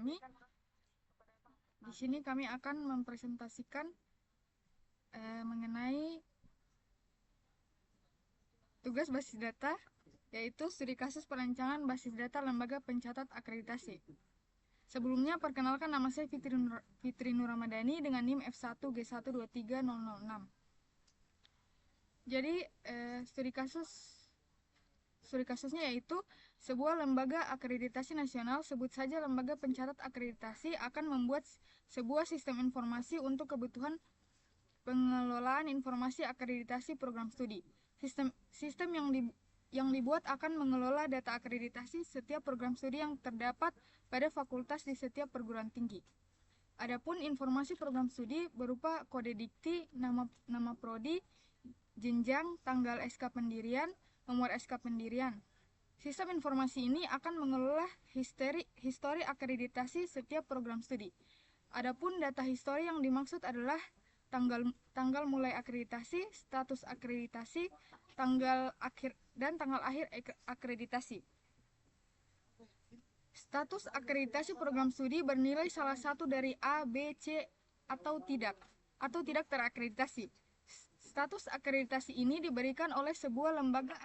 kami. Di sini kami akan mempresentasikan mengenai tugas basis data, yaitu studi kasus perancangan basis data lembaga pencatat akreditasi. Sebelumnya, perkenalkan nama saya Fitri Nur Ramadhani dengan NIM F1G123006. Jadi, studi kasusnya yaitu sebuah lembaga akreditasi nasional, sebut saja lembaga pencatat akreditasi, akan membuat sebuah sistem informasi untuk kebutuhan pengelolaan informasi akreditasi program studi. Sistem yang dibuat akan mengelola data akreditasi setiap program studi yang terdapat pada fakultas di setiap perguruan tinggi. Adapun informasi program studi berupa kode dikti, nama prodi, jenjang, tanggal SK pendirian, nomor SK pendirian. Sistem informasi ini akan mengelola histori akreditasi setiap program studi. Adapun data histori yang dimaksud adalah tanggal mulai akreditasi, status akreditasi, tanggal akhir akreditasi. Status akreditasi program studi bernilai salah satu dari A, B, C atau tidak terakreditasi. Status akreditasi ini diberikan oleh sebuah lembaga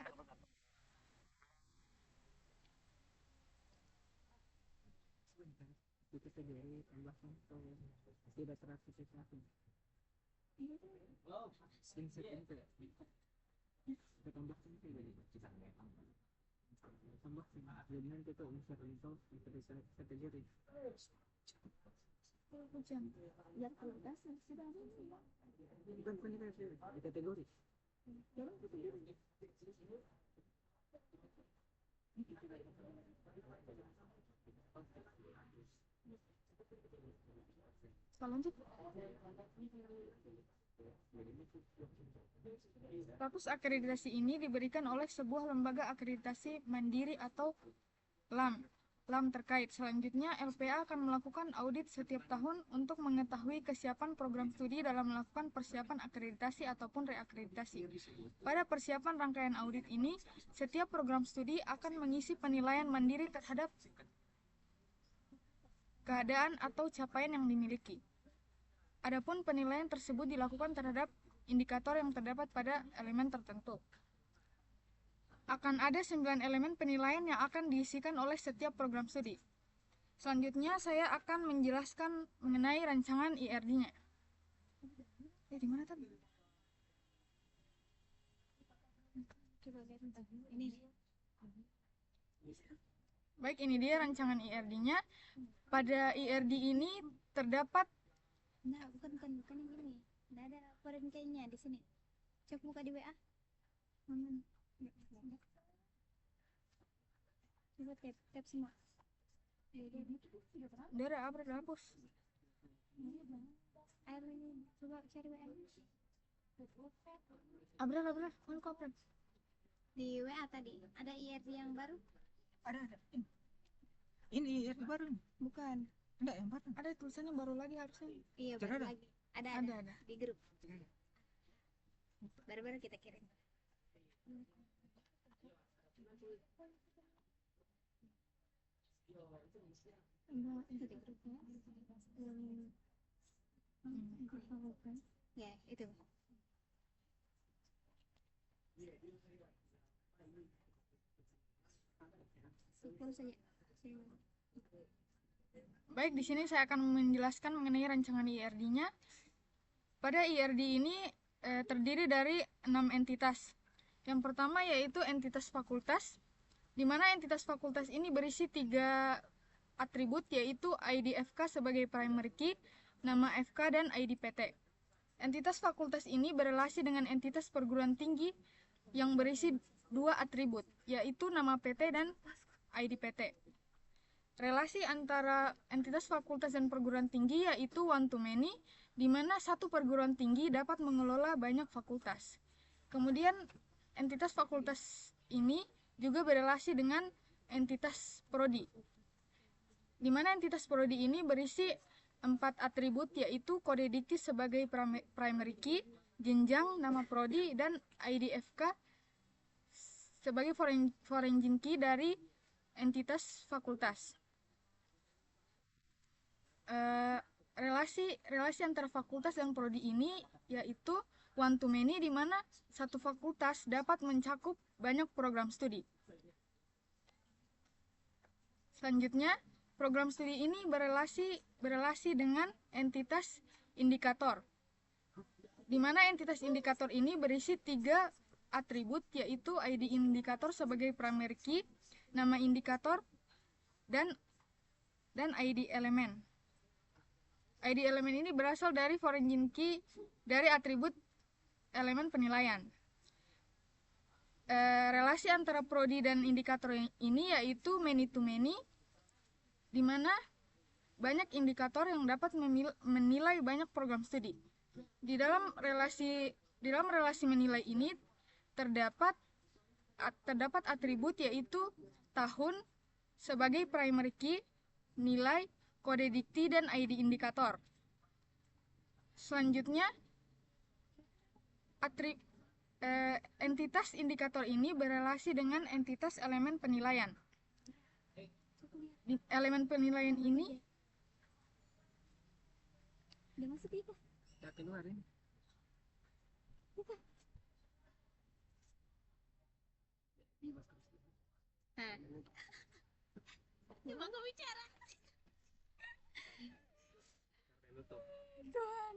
Status akreditasi ini diberikan oleh sebuah lembaga akreditasi mandiri atau LAM terkait. Selanjutnya, LPA akan melakukan audit setiap tahun untuk mengetahui kesiapan program studi dalam melakukan persiapan akreditasi ataupun reakreditasi. Pada persiapan rangkaian audit ini, setiap program studi akan mengisi penilaian mandiri terhadap keadaan atau capaian yang dimiliki. Adapun penilaian tersebut dilakukan terhadap indikator yang terdapat pada elemen tertentu. Akan ada 9 elemen penilaian yang akan diisikan oleh setiap program studi. Selanjutnya saya akan menjelaskan mengenai rancangan IRD-nya. Di mana tadi? Baik, ini dia rancangan IRD-nya. Pada IRD ini terdapat bukan yang gini. Nggak ada rangkaiannya di sini. Coba buka di WA. Coba tap semua. Dara, apa hapus? Air ini coba cari WA. Abra, mana kau Di WA tadi ada IRD yang baru? Ada. Ini IRD baru? Bukan. Enggak, yang baru. Ada tulisannya baru lagi harusnya. Iya, baru lagi. Ada di grup. Baru-baru kita kirim. Ya, itu. Baik, di sini saya akan menjelaskan mengenai rancangan IRD-nya. Pada IRD ini terdiri dari 6 entitas. Yang pertama yaitu entitas fakultas, di mana entitas fakultas ini berisi 3 atribut, yaitu ID FK sebagai primary key, nama FK, dan ID PT. Entitas fakultas ini berelasi dengan entitas perguruan tinggi yang berisi 2 atribut, yaitu nama PT dan ID PT. Relasi antara entitas fakultas dan perguruan tinggi yaitu one to many, di mana satu perguruan tinggi dapat mengelola banyak fakultas. Kemudian entitas fakultas ini juga berelasi dengan entitas prodi, di mana entitas prodi ini berisi 4 atribut, yaitu kode dikti sebagai primary key, jenjang, nama prodi, dan ID FK sebagai foreign key dari entitas fakultas. relasi antara fakultas dan prodi ini yaitu one to many, di mana satu fakultas dapat mencakup banyak program studi. Selanjutnya, program studi ini berelasi dengan entitas indikator, di mana entitas indikator ini berisi 3 atribut, yaitu ID indikator sebagai primary key, nama indikator, dan ID elemen. ID elemen ini berasal dari foreign key dari atribut elemen penilaian. Relasi antara prodi dan indikator ini yaitu many to many, di mana banyak indikator yang dapat menilai banyak program studi. Di dalam relasi menilai ini terdapat atribut yaitu tahun sebagai primary key, nilai, kode dikti, dan ID indikator. Selanjutnya, entitas indikator ini berelasi dengan entitas elemen penilaian. Di elemen penilaian ini Udah masuk itu. Udah keluar ini. Buka. Nah. Cuma gak bicara. Tuhan.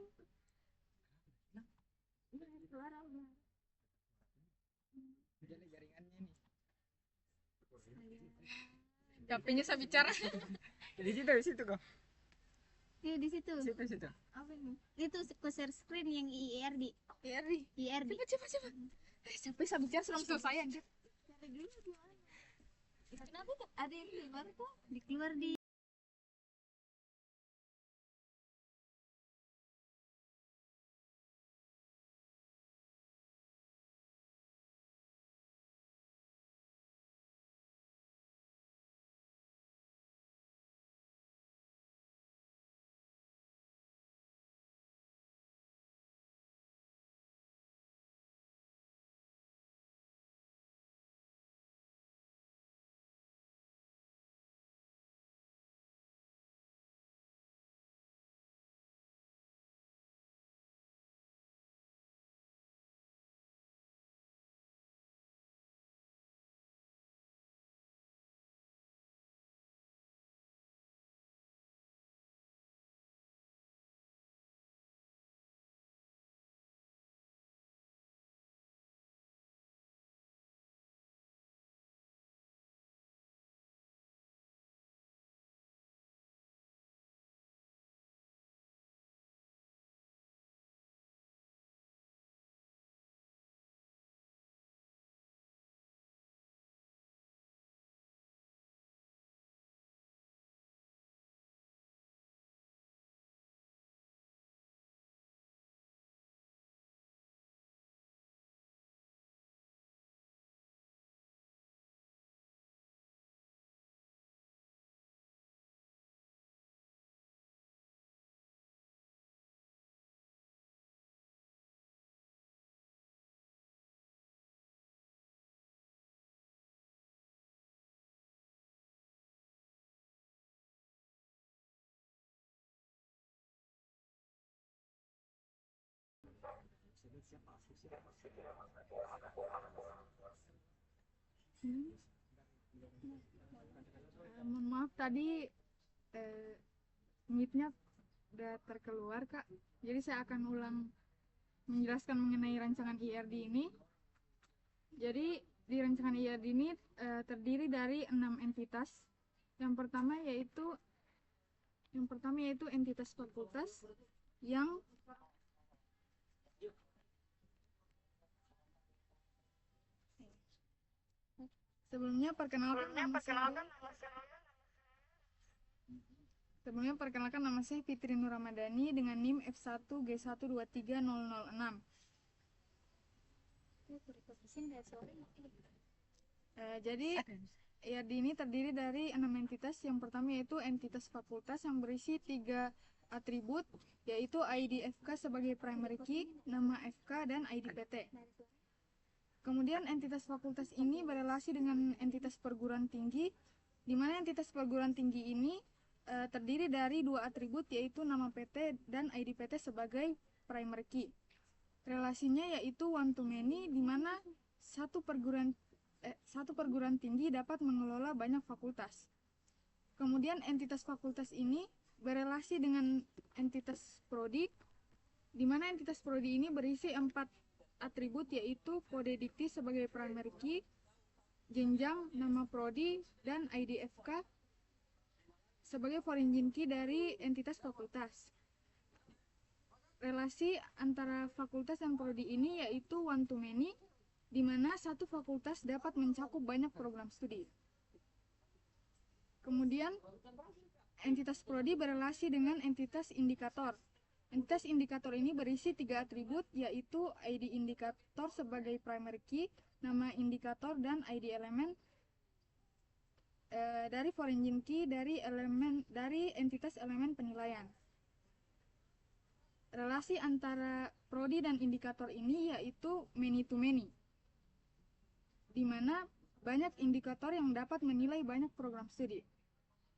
Suara udah. Jadi jaringannya nih. HP-nya saya bicara. Di situ kok. Iya di situ. Situ. Apa ini? Itu share screen yang IRD. IRD. Coba. Sampai saya bicara sudah selesai anjir. Cari dulu gimana? Kenapa tuh? Ada yang keluar kok? Dikeluar di Mohon maaf tadi mic-nya udah terkeluar Kak. Jadi saya akan ulang menjelaskan mengenai rancangan IRD ini. Jadi di rancangan IRD ini terdiri dari 6 entitas. Yang pertama yaitu entitas fakultas yang sebelumnya perkenalkan nama saya Fitri Nur Ramadhani dengan NIM F1G1230006. Jadi IRD ini terdiri dari 6 entitas. Yang pertama yaitu entitas fakultas yang berisi 3 atribut, yaitu ID FK sebagai primary key, nama FK, dan ID PT. Kemudian entitas fakultas ini berelasi dengan entitas perguruan tinggi, di mana entitas perguruan tinggi ini terdiri dari dua atribut yaitu nama PT dan ID PT sebagai primary key. Relasinya yaitu one to many, di mana satu perguruan tinggi dapat mengelola banyak fakultas. Kemudian entitas fakultas ini berelasi dengan entitas prodi, di mana entitas prodi ini berisi 4 atribut yaitu kode dikti sebagai primary key, jenjang, nama prodi, dan IDFK sebagai foreign key dari entitas fakultas. Relasi antara fakultas dan prodi ini yaitu one to many, di mana satu fakultas dapat mencakup banyak program studi. Kemudian, entitas prodi berelasi dengan entitas indikator. Entitas indikator ini berisi 3 atribut yaitu ID indikator sebagai primary key, nama indikator, dan ID elemen dari foreign key dari entitas elemen penilaian. Relasi antara prodi dan indikator ini yaitu many to many, di mana banyak indikator yang dapat menilai banyak program studi.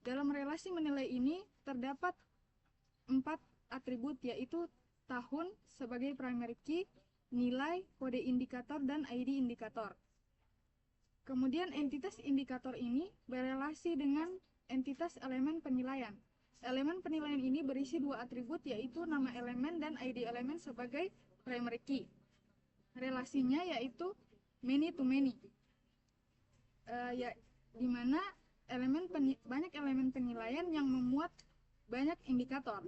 Dalam relasi menilai ini terdapat 4 atribut yaitu tahun sebagai primary key, nilai, kode indikator, dan ID indikator. Kemudian entitas indikator ini berelasi dengan entitas elemen penilaian. Elemen penilaian ini berisi 2 atribut yaitu nama elemen dan ID elemen sebagai primary key. Relasinya yaitu many to many, di mana banyak elemen penilaian yang memuat banyak indikator.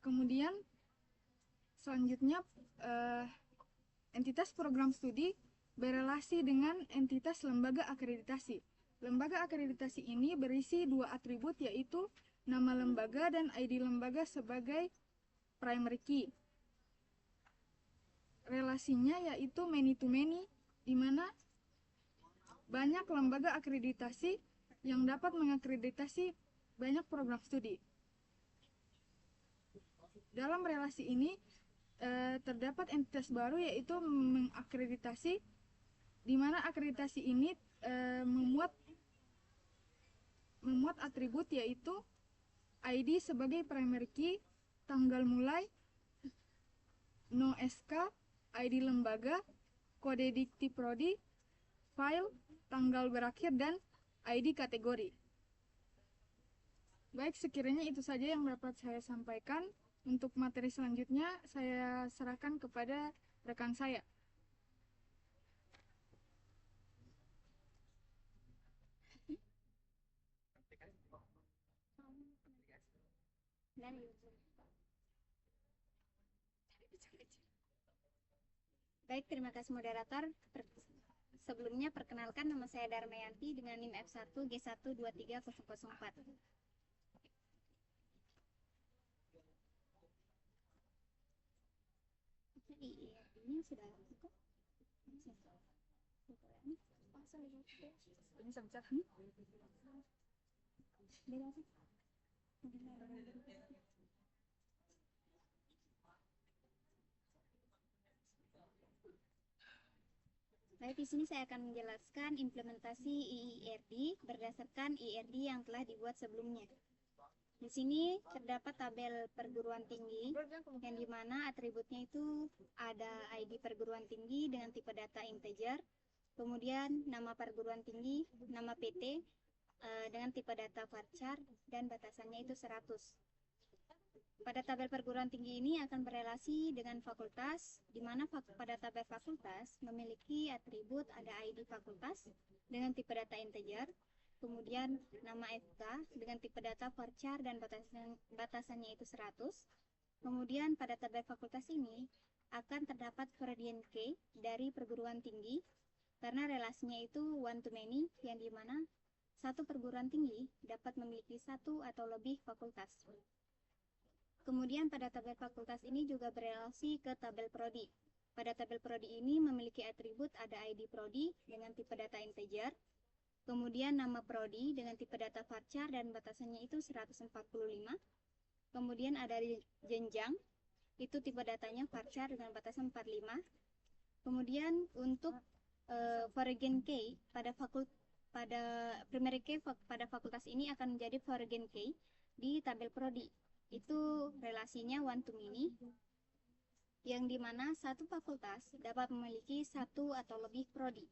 Kemudian selanjutnya entitas program studi berelasi dengan entitas lembaga akreditasi. Lembaga akreditasi ini berisi 2 atribut yaitu nama lembaga dan ID lembaga sebagai primary key. Relasinya yaitu many to many, di mana banyak lembaga akreditasi yang dapat mengakreditasi banyak program studi. Dalam relasi ini terdapat entitas baru yaitu mengakreditasi, di mana akreditasi ini memuat atribut yaitu ID sebagai primary key, tanggal mulai, no SK, ID lembaga, kode dikti prodi, file, tanggal berakhir, dan ID kategori. Baik, sekiranya itu saja yang dapat saya sampaikan. Untuk materi selanjutnya saya serahkan kepada rekan saya. Baik, terima kasih moderator. Sebelumnya perkenalkan, nama saya Darmayanti dengan NIM F1 G1230004. Ini sudah buka? Ini sebentar. Baik, di sini saya akan menjelaskan implementasi IIRD berdasarkan IIRD yang telah dibuat sebelumnya. Di sini terdapat tabel perguruan tinggi yang dimana atributnya itu ada ID perguruan tinggi dengan tipe data integer, kemudian nama perguruan tinggi, nama PT dengan tipe data varchar, dan batasannya itu 100. Pada tabel perguruan tinggi ini akan berelasi dengan fakultas, di mana pada tabel fakultas memiliki atribut ada ID fakultas dengan tipe data integer, kemudian nama FK dengan tipe data varchar dan batasannya itu 100. Kemudian pada tabel fakultas ini akan terdapat gradient K dari perguruan tinggi karena relasinya itu one to many, yang dimana satu perguruan tinggi dapat memiliki satu atau lebih fakultas. Kemudian pada tabel fakultas ini juga berelasi ke tabel prodi. Pada tabel prodi ini memiliki atribut ada ID prodi dengan tipe data integer, kemudian nama prodi dengan tipe data varchar dan batasannya itu 145. Kemudian ada jenjang, itu tipe datanya varchar dengan batasan 45. Kemudian untuk foreign key pada pada primary key pada fakultas ini akan menjadi foreign key di tabel prodi. Itu relasinya one to many, yang dimana satu fakultas dapat memiliki satu atau lebih prodi.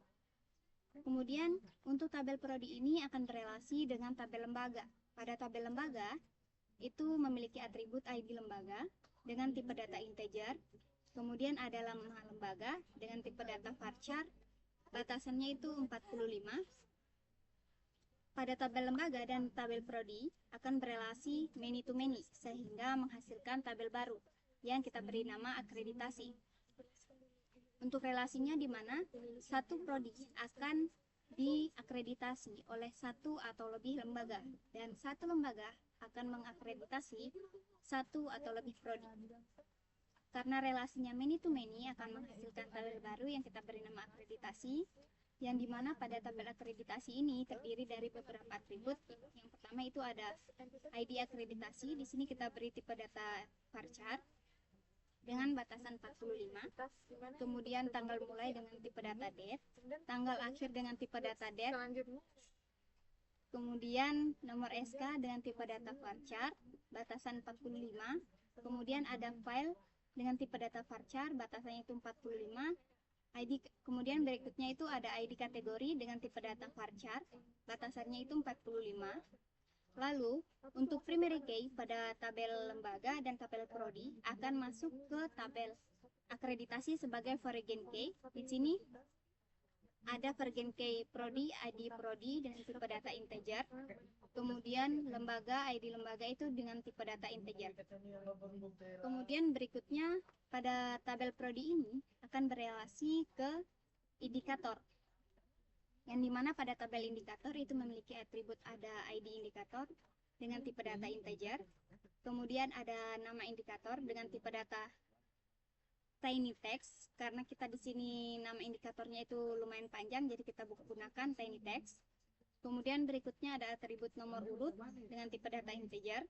Kemudian untuk tabel prodi ini akan berelasi dengan tabel lembaga. Pada tabel lembaga itu memiliki atribut ID lembaga dengan tipe data integer. Kemudian ada nama lembaga dengan tipe data varchar, batasannya itu 45. Pada tabel lembaga dan tabel prodi akan berelasi many to many sehingga menghasilkan tabel baru yang kita beri nama akreditasi. Untuk relasinya di mana satu prodi akan diakreditasi oleh satu atau lebih lembaga dan satu lembaga akan mengakreditasi satu atau lebih prodi. Karena relasinya many to many akan menghasilkan tabel baru yang kita beri nama akreditasi, yang dimana pada tabel akreditasi ini terdiri dari beberapa atribut. Yang pertama itu ada ID akreditasi. Di sini kita beri tipe data varchar dengan batasan 45. Kemudian tanggal mulai dengan tipe data date, tanggal akhir dengan tipe data date. Kemudian nomor SK dengan tipe data varchar, batasan 45. Kemudian ada file dengan tipe data varchar, batasannya itu 45. ID, kemudian berikutnya itu ada ID kategori dengan tipe data varchar, batasannya itu 45. Lalu, untuk primary key pada tabel lembaga dan tabel prodi akan masuk ke tabel akreditasi sebagai foreign key. Di sini ada foreign key prodi, ID prodi dengan tipe data integer. Kemudian lembaga, ID lembaga itu dengan tipe data integer. Kemudian berikutnya pada tabel prodi ini akan berelasi ke indikator, yang dimana pada tabel indikator itu memiliki atribut ada ID indikator dengan tipe data integer. Kemudian ada nama indikator dengan tipe data tiny text, karena kita di sini nama indikatornya itu lumayan panjang, jadi kita gunakan tiny text. Kemudian berikutnya ada atribut nomor urut dengan tipe data integer.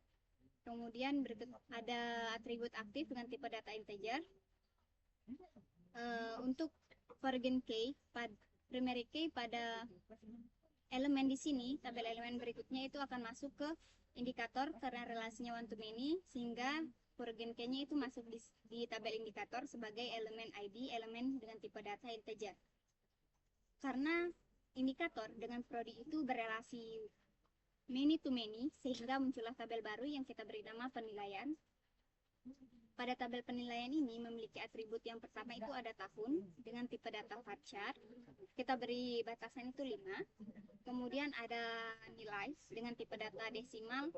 Kemudian berikut ada atribut aktif dengan tipe data integer. Untuk foreign key, primary key pada elemen di sini, tabel elemen berikutnya itu akan masuk ke indikator karena relasinya one to many, sehingga foreign key-nya itu masuk di tabel indikator sebagai elemen ID, elemen dengan tipe data integer. Karena indikator dengan prodi itu berelasi many to many, sehingga muncullah tabel baru yang kita beri nama penilaian. Pada tabel penilaian ini memiliki atribut yang pertama itu ada tahun dengan tipe data varchar. Kita beri batasan itu 5. Kemudian ada nilai dengan tipe data desimal.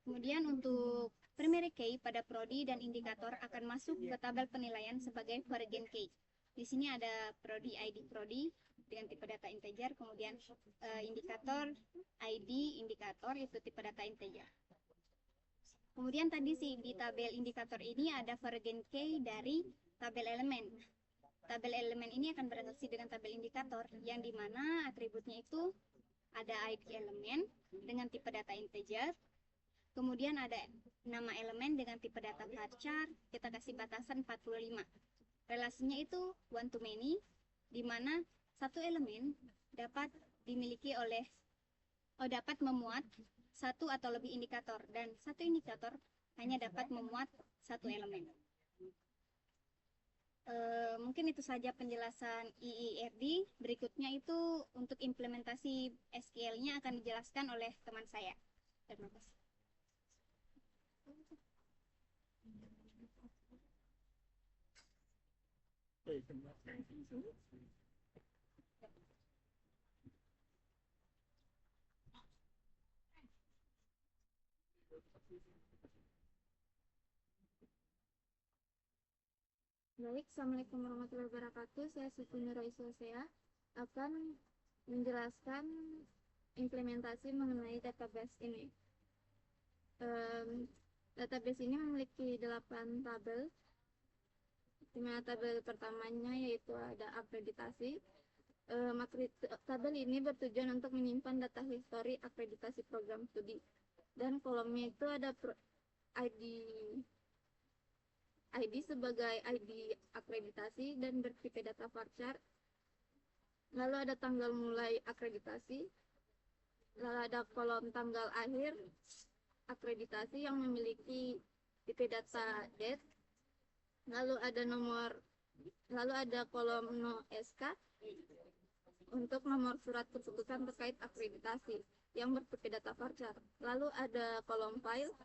Kemudian untuk primary key pada prodi dan indikator akan masuk ke tabel penilaian sebagai foreign key. Di sini ada prodi, ID prodi dengan tipe data integer, kemudian indikator, ID indikator itu tipe data integer. Kemudian tadi sih di tabel indikator ini ada foreign key dari tabel elemen. Tabel elemen ini akan berelasi dengan tabel indikator, yang dimana atributnya itu ada ID elemen dengan tipe data integer. Kemudian ada nama elemen dengan tipe data varchar, kita kasih batasan 45. Relasinya itu one to many, di mana satu elemen dapat dimiliki dapat memuat satu atau lebih indikator, dan satu indikator hanya dapat memuat satu elemen. Mungkin itu saja penjelasan IIRD. Berikutnya itu untuk implementasi SQL-nya akan dijelaskan oleh teman saya. Terima kasih. Baik, Assalamualaikum warahmatullahi wabarakatuh. Saya Siti Nuraisyah akan menjelaskan implementasi mengenai database ini. Database ini memiliki 8 tabel. Di mana tabel pertamanya yaitu ada akreditasi. Tabel ini bertujuan untuk menyimpan data histori akreditasi program studi. Dan kolomnya itu ada ID sebagai ID akreditasi dan bertipe data varchar. Lalu ada tanggal mulai akreditasi. Lalu ada kolom tanggal akhir akreditasi yang memiliki IP data date. Lalu ada kolom no SK untuk nomor surat keputusan terkait akreditasi yang bertipe data varchar. Lalu ada kolom file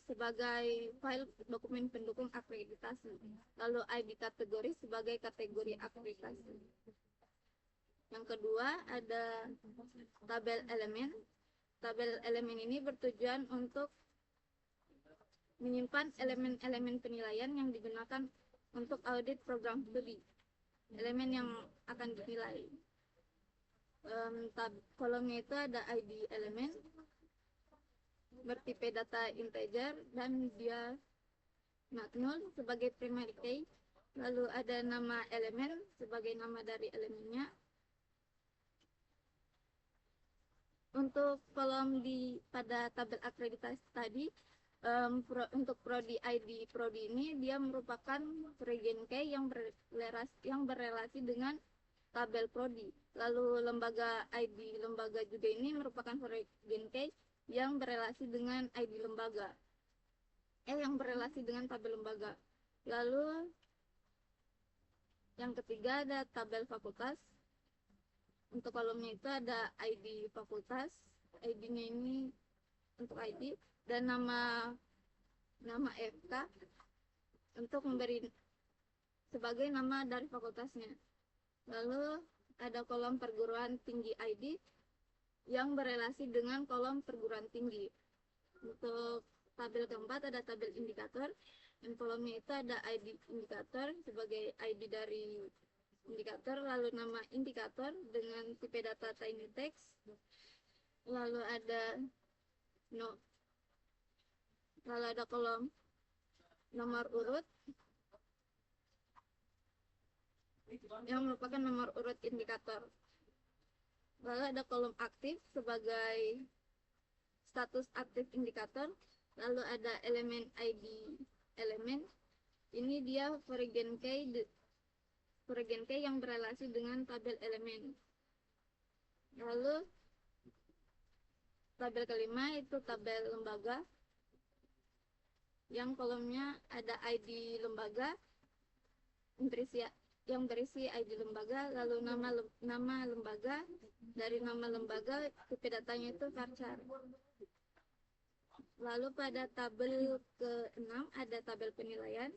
sebagai file dokumen pendukung akreditasi. Lalu ID kategori sebagai kategori akreditasi. Yang kedua ada tabel elemen. Tabel elemen ini bertujuan untuk menyimpan elemen-elemen penilaian yang digunakan untuk audit program studi. Elemen yang akan dinilai. Kolomnya itu ada ID elemen, bertipe data integer, dan dia not null sebagai primary key. Lalu ada nama elemen sebagai nama dari elemennya. Untuk kolom pada tabel akreditasi tadi, untuk prodi ID prodi ini dia merupakan regen key yang berrelasi dengan tabel prodi. Lalu lembaga ID lembaga juga ini merupakan regen key yang berrelasi dengan ID lembaga. Yang berrelasi dengan tabel lembaga. Lalu yang ketiga ada tabel fakultas. Untuk kolomnya itu ada ID fakultas, ID-nya ini untuk ID, dan nama FK untuk memberi sebagai nama dari fakultasnya. Lalu ada kolom perguruan tinggi ID yang berrelasi dengan kolom perguruan tinggi. Untuk tabel keempat ada tabel indikator, dan kolomnya itu ada ID indikator sebagai ID dari indikator, lalu nama indikator dengan tipe data tiny text, lalu ada kolom nomor urut yang merupakan nomor urut indikator. Lalu ada kolom aktif sebagai status aktif indikator. Lalu ada elemen ID elemen, ini dia regen key yang berrelasi dengan tabel elemen. Lalu tabel kelima itu tabel lembaga yang kolomnya ada ID lembaga yang berisi ID lembaga, lalu nama lembaga, dari nama lembaga tipe datanya itu varchar. Lalu pada tabel ke-6 ada tabel penilaian.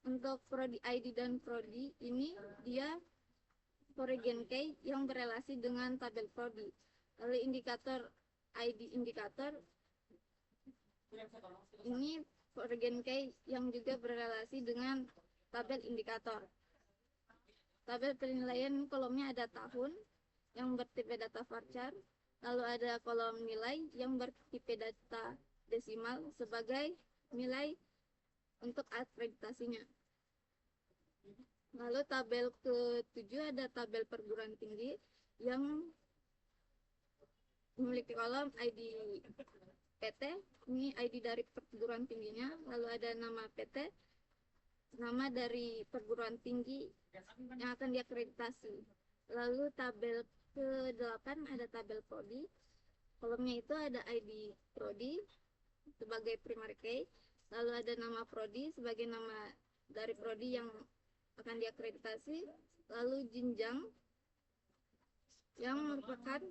Untuk prodi ID dan prodi ini dia regen key yang berrelasi dengan tabel prodi. Lalu indikator ID indikator ini regen key yang juga berrelasi dengan tabel indikator. Tabel penilaian kolomnya ada tahun yang bertipe data varchar, lalu ada kolom nilai yang bertipe data desimal sebagai nilai untuk akreditasinya. Lalu tabel ke-7 ada tabel perguruan tinggi yang memiliki kolom ID PT, ini ID dari perguruan tingginya, lalu ada nama PT, nama dari perguruan tinggi yang akan diakreditasi. Lalu tabel ke-8 ada tabel prodi, kolomnya itu ada ID prodi sebagai primary key, lalu ada nama prodi sebagai nama dari prodi yang akan diakreditasi, lalu jenjang yang merupakan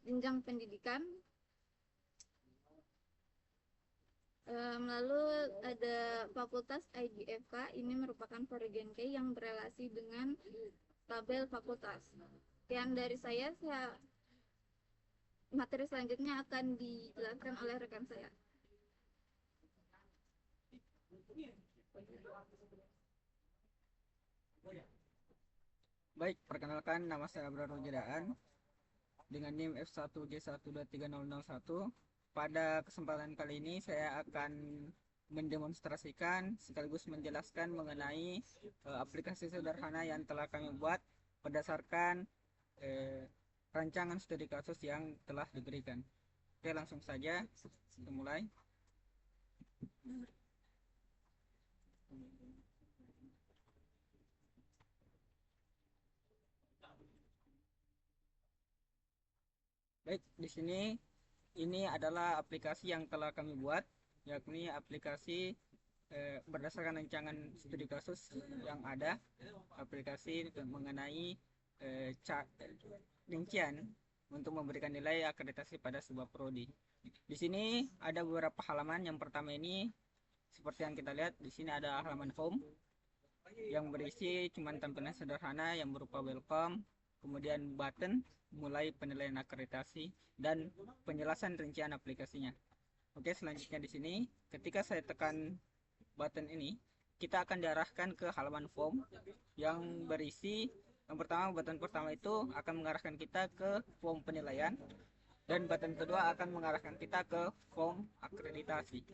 jenjang pendidikan. Lalu ada fakultas IDFK, ini merupakan regen key yang berrelasi dengan tabel fakultas. Sekian dari saya, materi selanjutnya akan dijelaskan oleh rekan saya. Baik, perkenalkan nama saya Abraham Jedaan dengan NIM F1G1230001. Pada kesempatan kali ini saya akan mendemonstrasikan sekaligus menjelaskan mengenai aplikasi sederhana yang telah kami buat berdasarkan rancangan studi kasus yang telah diberikan. Oke, langsung saja kita mulai. Baik, di sini ini adalah aplikasi yang telah kami buat, yakni aplikasi berdasarkan rancangan studi kasus yang ada, aplikasi mengenai rincian untuk memberikan nilai akreditasi pada sebuah prodi. Di sini ada beberapa halaman. Yang pertama ini seperti yang kita lihat, di sini ada halaman home yang berisi cuman tampilan sederhana yang berupa welcome, kemudian button mulai penilaian akreditasi dan penjelasan rincian aplikasinya. Oke, selanjutnya di sini ketika saya tekan button ini, kita akan diarahkan ke halaman form yang berisi yang pertama, button pertama itu akan mengarahkan kita ke form penilaian, dan button kedua akan mengarahkan kita ke form akreditasi.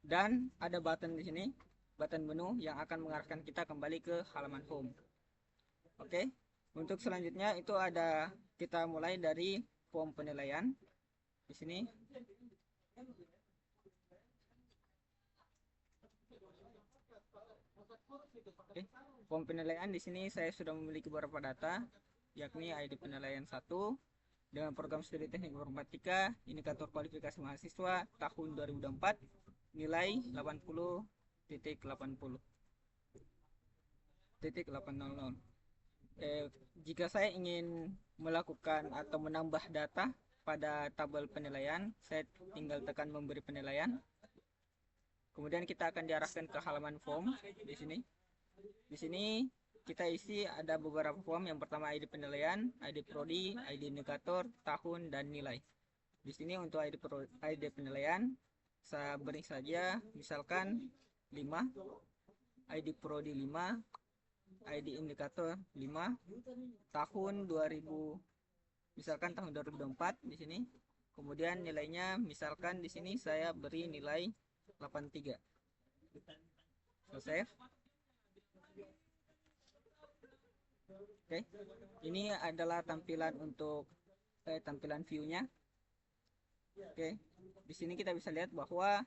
Dan ada button di sini, button menu yang akan mengarahkan kita kembali ke halaman home. Oke, untuk selanjutnya itu ada, kita mulai dari form penilaian di sini. Oke, form penilaian di sini saya sudah memiliki beberapa data, yakni ID penilaian 1 dengan program studi teknik informatika, indikator kualifikasi mahasiswa tahun 2024, nilai 80.80.800. Jika saya ingin melakukan atau menambah data pada tabel penilaian, saya tinggal tekan memberi penilaian. Kemudian kita akan diarahkan ke halaman form di sini. Di sini kita isi ada beberapa form. Yang pertama ID penilaian, ID prodi, ID indikator, tahun, dan nilai. Di sini untuk ID penilaian saya beri saja misalkan 5, ID prodi 5, ID indikator 5, tahun 2000 misalkan tahun 2024 di sini. Kemudian nilainya misalkan di sini saya beri nilai 83. Save. Oke, ini adalah tampilan untuk tampilan view-nya. Oke, di sini kita bisa lihat bahwa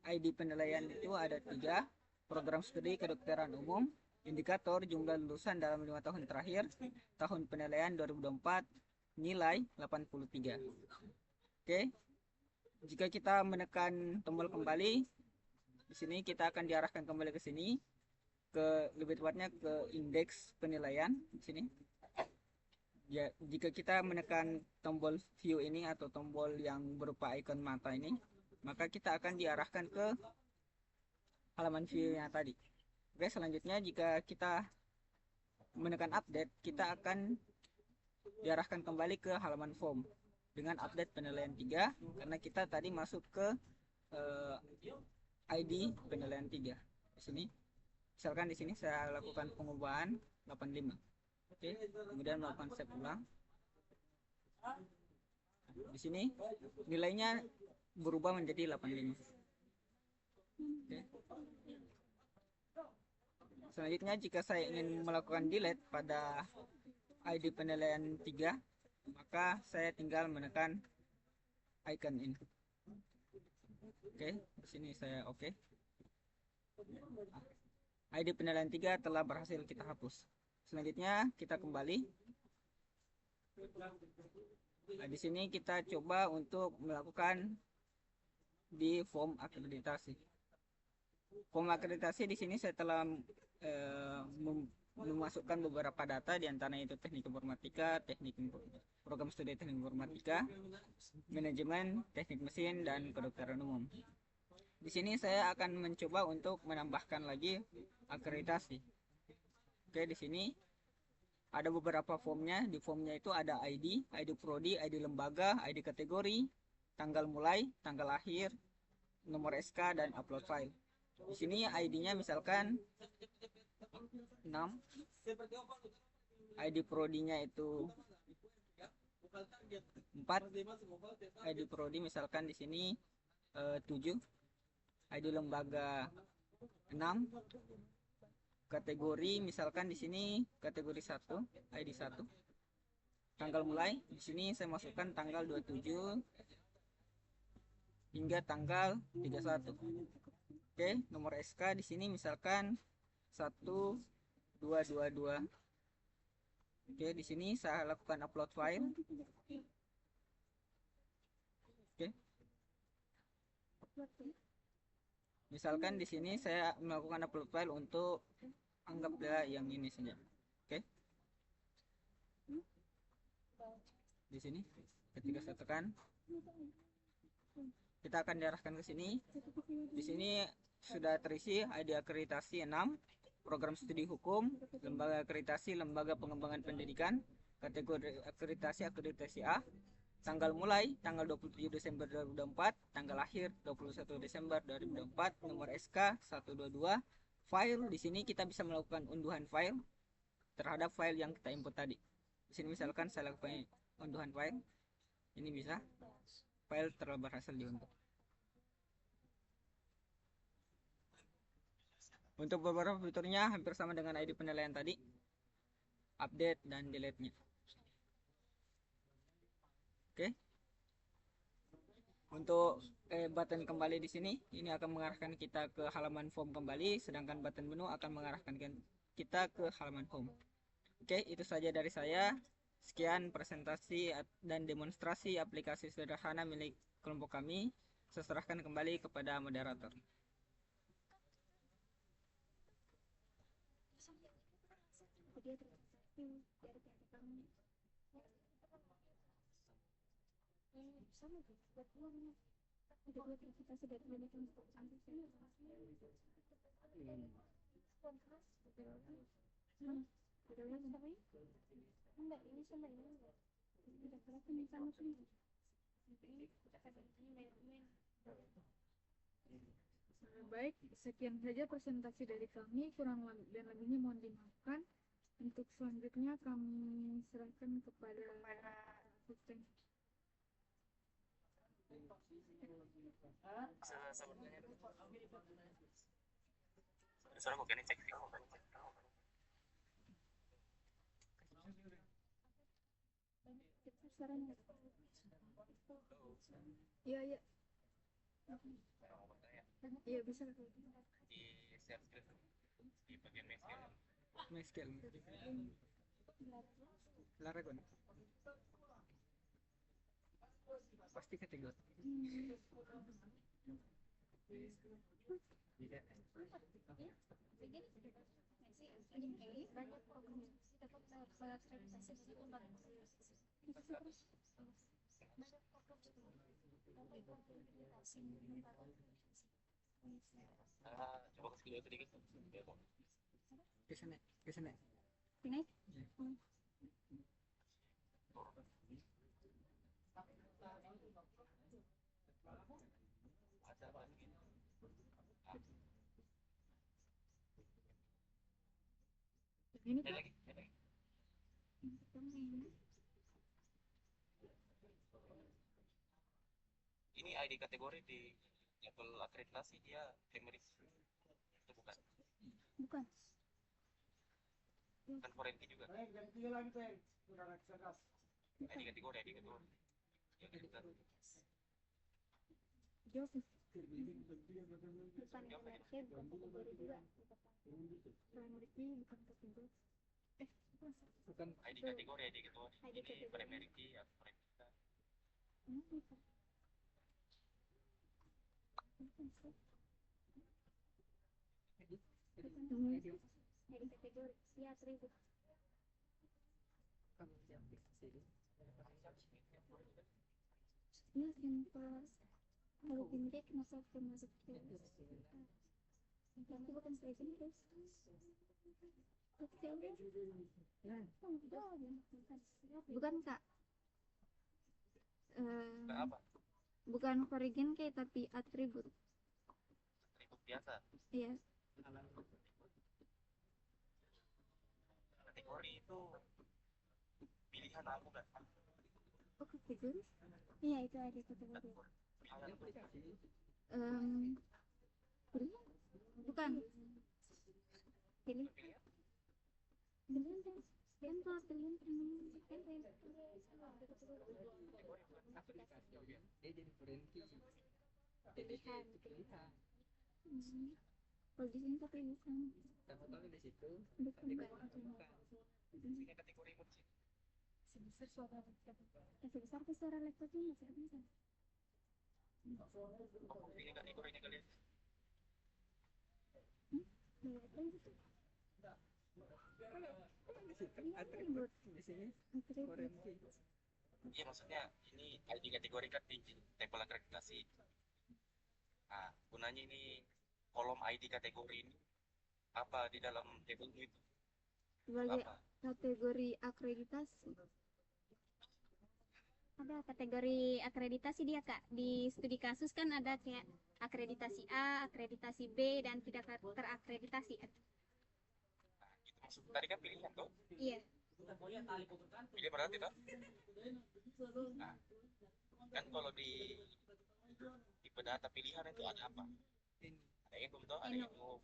ID penilaian itu ada 3, program studi kedokteran umum, indikator jumlah lulusan dalam 5 tahun terakhir, tahun penilaian 2024, nilai 83. Oke, jika kita menekan tombol kembali, di sini kita akan diarahkan kembali ke sini, lebih tepatnya ke indeks penilaian di sini. Ya, jika kita menekan tombol view ini atau tombol yang berupa ikon mata ini, maka kita akan diarahkan ke halaman view yang tadi. Oke, selanjutnya jika kita menekan update, kita akan diarahkan kembali ke halaman form dengan update penilaian 3, karena kita tadi masuk ke ID penilaian 3 di sini. Misalkan di sini saya lakukan pengubahan 85. Oke, kemudian melakukan save ulang. Di sini nilainya berubah menjadi 85. Oke. Selanjutnya jika saya ingin melakukan delete pada ID penilaian 3, maka saya tinggal menekan icon ini. Oke, di sini saya oke. ID penilaian 3 telah berhasil kita hapus. Selanjutnya kita kembali. Nah, di sini kita coba untuk melakukan di form akreditasi. Form akreditasi di sini saya telah memasukkan beberapa data, diantaranya itu teknik informatika, program studi teknik informatika, manajemen, teknik mesin, dan kedokteran umum. Di sini saya akan mencoba untuk menambahkan lagi akreditasi. Oke, di sini ada beberapa formnya. Di formnya itu ada ID, ID prodi, ID lembaga, ID kategori, tanggal mulai, tanggal akhir, nomor SK, dan upload file. Di sini ID-nya misalkan 6, ID prodinya itu 4, ID prodi misalkan di sini 7, ID lembaga 6, kategori misalkan di sini kategori 1, ID 1. Tanggal mulai di sini saya masukkan tanggal 27 hingga tanggal 31. Oke, nomor SK di sini misalkan 1222. Oke, di sini saya lakukan upload file. Oke, misalkan di sini saya melakukan upload file untuk anggaplah yang ini saja. Oke, di sini ketika saya tekan, kita akan diarahkan ke sini. Di sini sudah terisi ID akreditasi 6, program studi hukum, lembaga akreditasi, lembaga pengembangan pendidikan, kategori akreditasi A, tanggal mulai tanggal 27 Desember 2024, tanggal akhir 21 Desember 2024, nomor SK 122. File di sini kita bisa melakukan unduhan file terhadap file yang kita input tadi. Di sini misalkan saya lakukan unduhan file, ini bisa file telah berhasil diunduh. Untuk beberapa fiturnya hampir sama dengan ID penilaian tadi, update dan delete-nya. Oke. Untuk button kembali di sini, ini akan mengarahkan kita ke halaman form kembali, sedangkan button menu akan mengarahkan kita ke halaman home. Oke, itu saja dari saya. Sekian presentasi dan demonstrasi aplikasi sederhana milik kelompok kami. Saya serahkan kembali kepada moderator. Baik, sekian saja presentasi dari kami. Kurang dan lebihnya mohon dimaafkan. Untuk selanjutnya kami serahkan kepada asisten. Iya, iya. Iya, bisa. Di bagian meskel. Meskel. Laragon. Pasti kategori. Coba kasih lihat sedikit. Ke sana, ke sana. Ini? Ada lagi. Ini Ada lagi. Ini ID kategori di level akreditasi dia Emirates. Itu bukan. Bukan. Bukan forensi juga. ID kategori, ID kategori. Ya, bukan. jawab. Bukan MRC, bukan kategori juga. Primary bukan kategori. Bukan ID kategori, ID kategori. ID Ini kategori. primary atau forensic. Dari kategori si atribut. Ini yang kalau pendek masuk ke tapi bukan presiden guys. Bukan kak. Bukan apa? Bukan origin kayak tapi atribut. Atribut biasa. Iya. Kategori itu pilihan aku kan. Oh kategori? Iya itu ada kategori. Bukan. Pilih. Pilihan kan? Kan kalau pilihan kan dia jadi forensi. pilihan. Pilihan. Kalau di sini tapi bukan. Tapi kalau di situ Bukan. Ini kategori emergency. sebesar suara laptop. Sebesar tuh suara laptopnya masih bisa. Ini kategorinya kalian. Di sini Korean Key. Iya maksudnya ini dikategorikan di tabel akreditasi. Nah, gunanya ini kolom ID kategori ini apa di dalam tabel itu? Sebagai Apa? kategori akreditasi. Ada kategori akreditasi dia Kak. Di studi kasus kan ada kayak akreditasi A, akreditasi B, dan tidak terakreditasi. Nah, itu maksud tadi kan pilihan tuh. Iya. Pilih berarti tuh. Nah, kan kalau di data pilihan itu ada apa? Ada info tuh, ada Eno. info.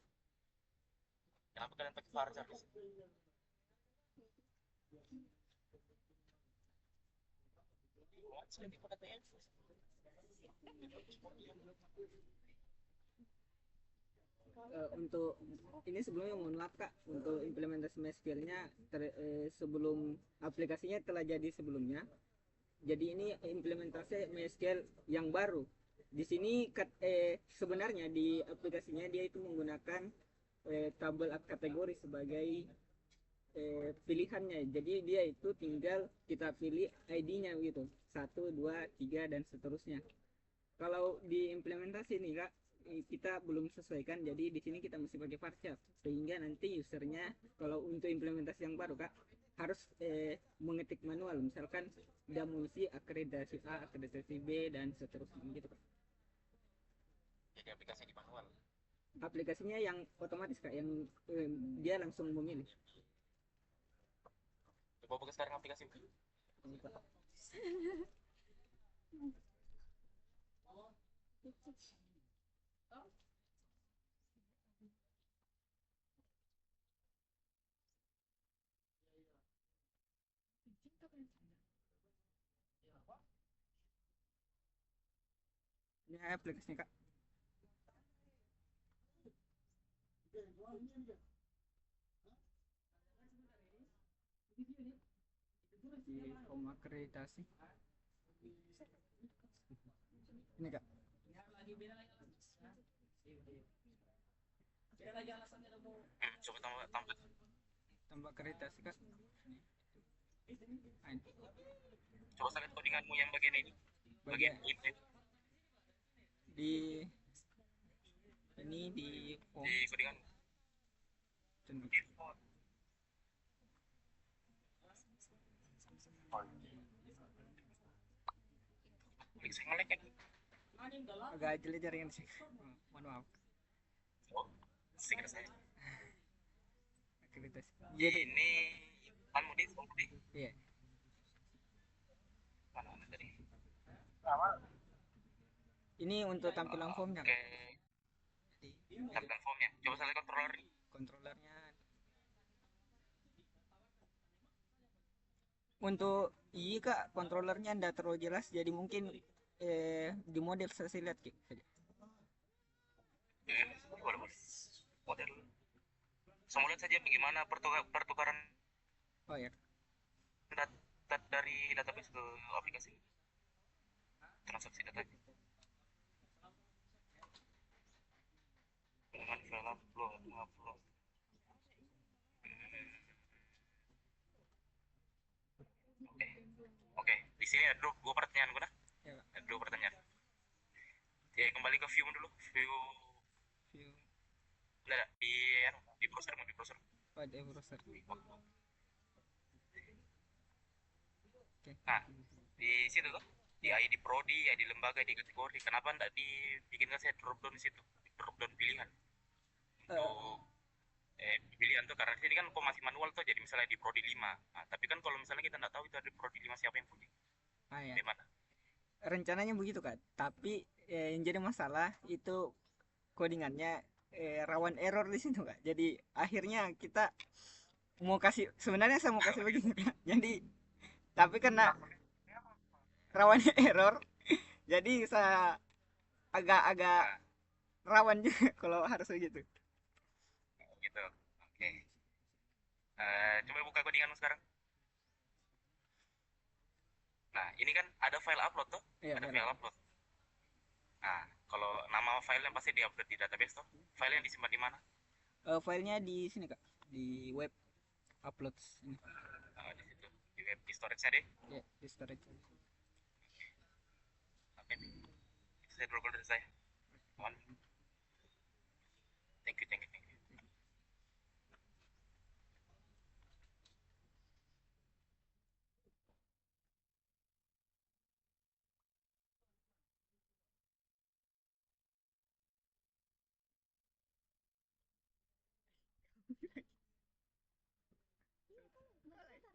Kenapa kalian pakai varchar di situ? Saya tipe data info. Untuk ini sebelumnya mohon maaf Kak, untuk implementasi MySQL-nya sebelum aplikasinya telah jadi sebelumnya. Jadi ini implementasi MySQL yang baru. Di sini sebenarnya di aplikasinya dia itu menggunakan tabel kategori sebagai pilihannya. Jadi dia itu tinggal kita pilih ID-nya gitu. 1, 2, 3 dan seterusnya. Kalau di implementasi nih Kak, kita belum sesuaikan, jadi di sini kita mesti pakai varchar sehingga nanti usernya kalau untuk implementasi yang baru Kak harus mengetik manual, misalkan dia mengisi akreditasi A, akreditasi B dan seterusnya gitu Kak. Jadi aplikasi di manual. Aplikasinya yang otomatis Kak, yang dia langsung memilih. Coba buka sekarang aplikasi. Ini aplikasinya Kak. Di form akreditasi. Ini Kak. Coba tambah. Tambah akreditasi Kak. Nah, ini. Coba lihat codinganmu yang bagian ini. Bagian ini. Di ini di form Di codingan. Bisa ngelek kan? agak jelek jaringan sih. Mohon maaf. Oh, segera saya. Akreditasi. Ini kamu di Iya. mana tadi? Ini untuk tampilan formnya Oke. Kak. Tampilan formnya. Coba saya controller. Kontrolernya untuk iya Kak, kontrolernya tidak terlalu jelas, jadi mungkin di model saya lihat saja. Boleh, boleh. Model. Semua lihat saja bagaimana pertukaran Oh ya, data dari database ke aplikasi. Transaksi data. Dengan file upload. Oke. Di sini ada dua pertanyaan guna. ya Kak. Ada dua pertanyaan. Ya, kembali ke view dulu. View View udah di browser di browser. pada browser. Oke. Nah, di situ tuh di ID prodi, ID lembaga, di kategori. Kenapa enggak dibikinkan saya drop down di situ? Drop down pilihan. Untuk pilihan tuh karena ini kan kok masih manual tuh, jadi misalnya di prodi 5. Nah, tapi kan kalau misalnya kita nggak tahu itu ada prodi 5 siapa yang punya. Ya. Gimana? Rencananya begitu Kak, tapi yang jadi masalah itu codingannya rawan error di situ Kak. Jadi akhirnya kita sebenarnya saya mau kasih begini Kak. Jadi tapi kena rawannya error, jadi saya agak rawan juga kalau harus begitu. Gitu. Oke. Coba buka codinganmu sekarang. Nah, ini kan ada file upload tuh, Iya, ada file file upload. Nah, kalau nama filenya pasti diupload di database tuh. File yang disimpan di mana? filenya di sini kak, di web uploads ini. Di situ, di web di storage-nya deh. Ya, di storage. Oke, saya dulu dari saya. Mohon. Thank you, thank you, thank you.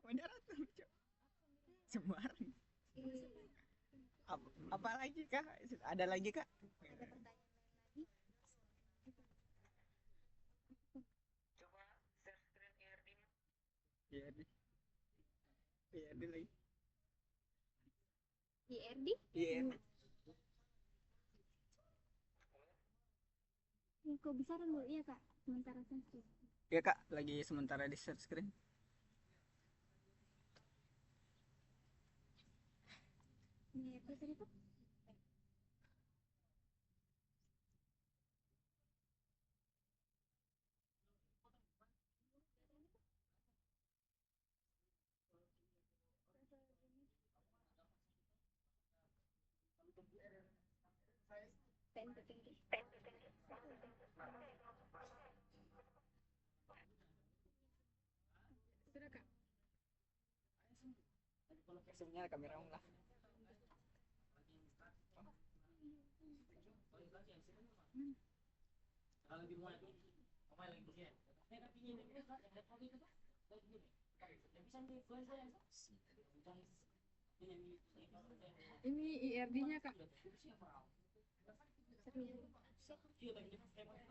Moderator Sembarang. Apa lagi kak? Ada lagi kak? Ada pertanyaan lain lagi? Coba share screen IRD-nya. Iya deh. Iya deh lagi. IRD? Iya. Ya, kok bisa dulu? Iya kak, sementara saya. Ya kak, lagi sementara di share screen. IRD tadi tuh? PNP. Sudah kak. Sebenarnya kamera lah. Ini IRD-nya kak. Kesini kamera.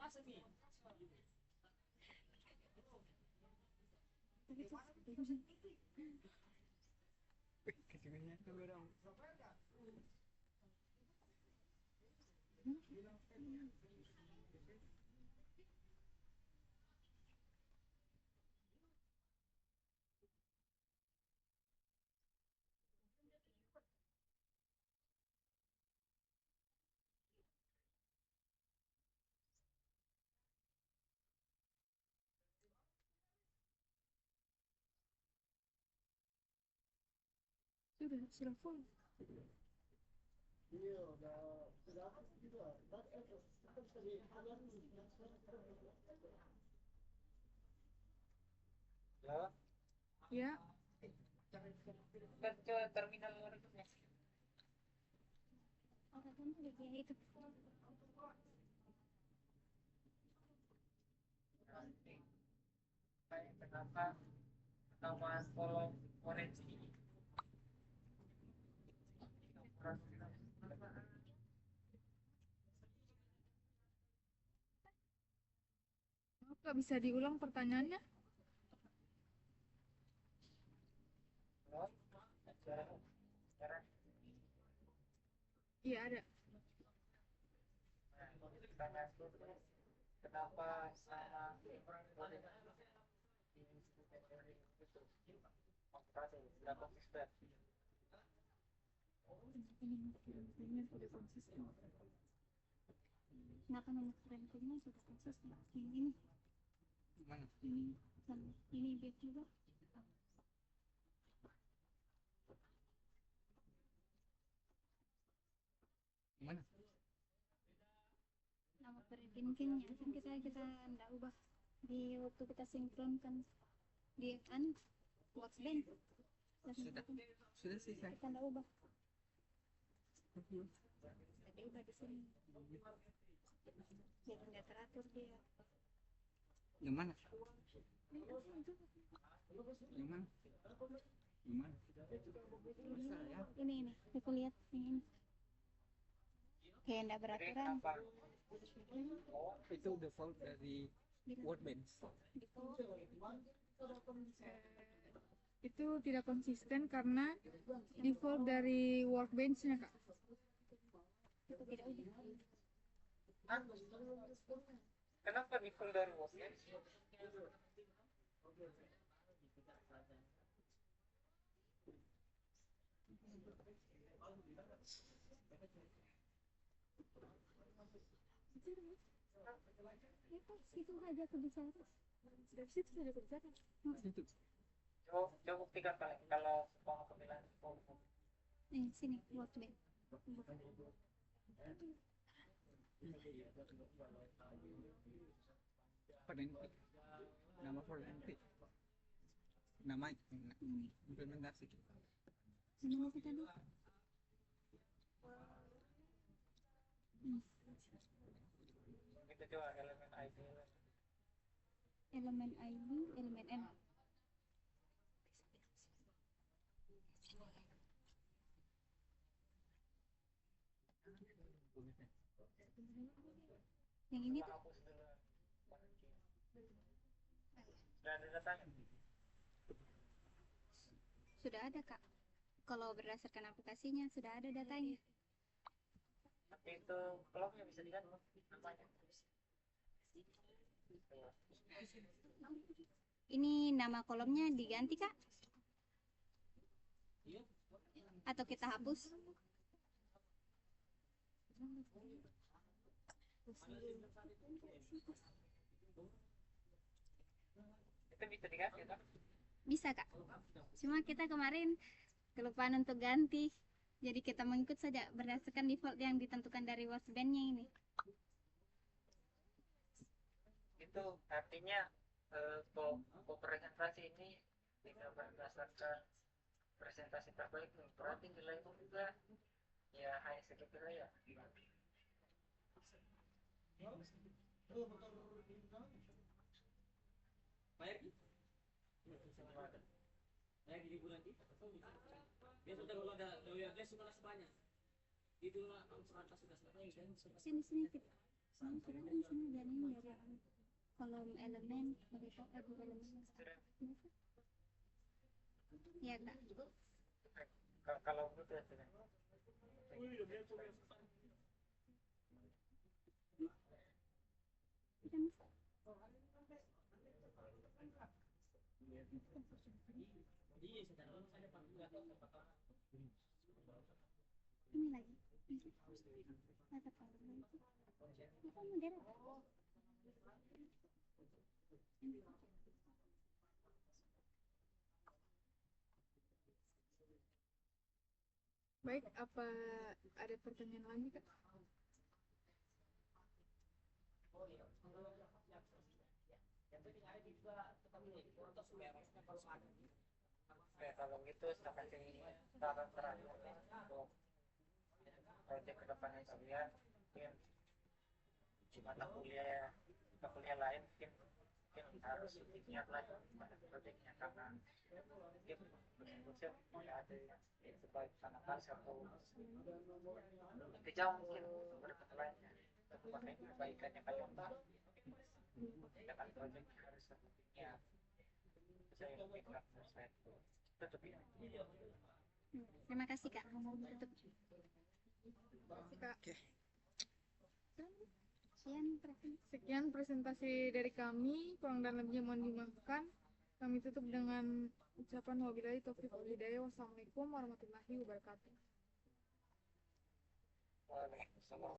Sudah full. Ya. Ke terminal berikutnya. Orang kan udah itu. Kenapa nama kolom orange ini? Maaf kak, bisa diulang pertanyaannya? Iya ada. Kenapa nama Ini sudah konsisten. Kenapa nomor rankingnya sudah konsisten? Yang ini, mana? ini, dan ini B juga. Mana? Nama rankingnya kan kita nggak ubah di waktu kita sinkronkan di kan Workbench. Sudah sih saya. Kita nggak ubah. Jadi ubah di sini. Biar nggak teratur dia. Yang mana? Yang mana? Yang mana? Ini, aku lihat ini. Kayak nggak beraturan. Oh, itu default dari Workbench. Itu tidak konsisten karena default dari Workbench-nya kak. Itu tidak ubah. Kenapa default dari Workbench? Itu saja kebicaraan. Dari situ saja berbicara. Situ. Coba buktikan kalau semua pemilihan Sini workbench. Forensik. Nama forensik. Nama implementasi. Gimana sih tadi? itu coba elemen ID Elemen ID, elemen N. Yang ini tuh hapus dulu. Sudah ada datanya. sudah ada, Kak. Kalau berdasarkan aplikasinya sudah ada datanya. Tapi itu kolomnya bisa diganti namanya. Ini nama kolomnya diganti, Kak? Atau kita hapus? Itu bisa diganti kan? Bisa, Kak. Cuma kita kemarin kelupaan untuk ganti. Jadi kita mengikut saja berdasarkan default yang ditentukan dari workbench-nya ini. Itu artinya presentasi ini tidak berdasarkan presentasi terbaik, berarti nilaimu juga ya hanya segitu saja. Sini kita. Sini dari kolom elemen begitu elemen. Ya, Kak. Kalau gitu ya sudah. Ini lagi. Ada kolom lagi. Apa modern? Baik, apa ada pertanyaan lagi, Kak? Oke, kalau gitu saya kasih saran terakhir untuk proyek kedepannya kalian. Mungkin di mata kuliah lain mungkin harus lebih giat lagi pada proyeknya, karena mungkin benar-benar tidak ada yang sebaik sana pas atau lebih jauh mungkin beberapa lainnya. Tapi pakai kebaikannya kalian dengan proyeknya harus sepertinya saya lebih saya tutup ini. Terima kasih, Kak. Tutup. Kak. Sekian presentasi. Sekian presentasi dari kami, kurang dan lebihnya mohon dimaafkan. Kami tutup dengan ucapan wabillahi taufiq wal hidayah. Wassalamualaikum warahmatullahi wabarakatuh. Waalaikumsalam.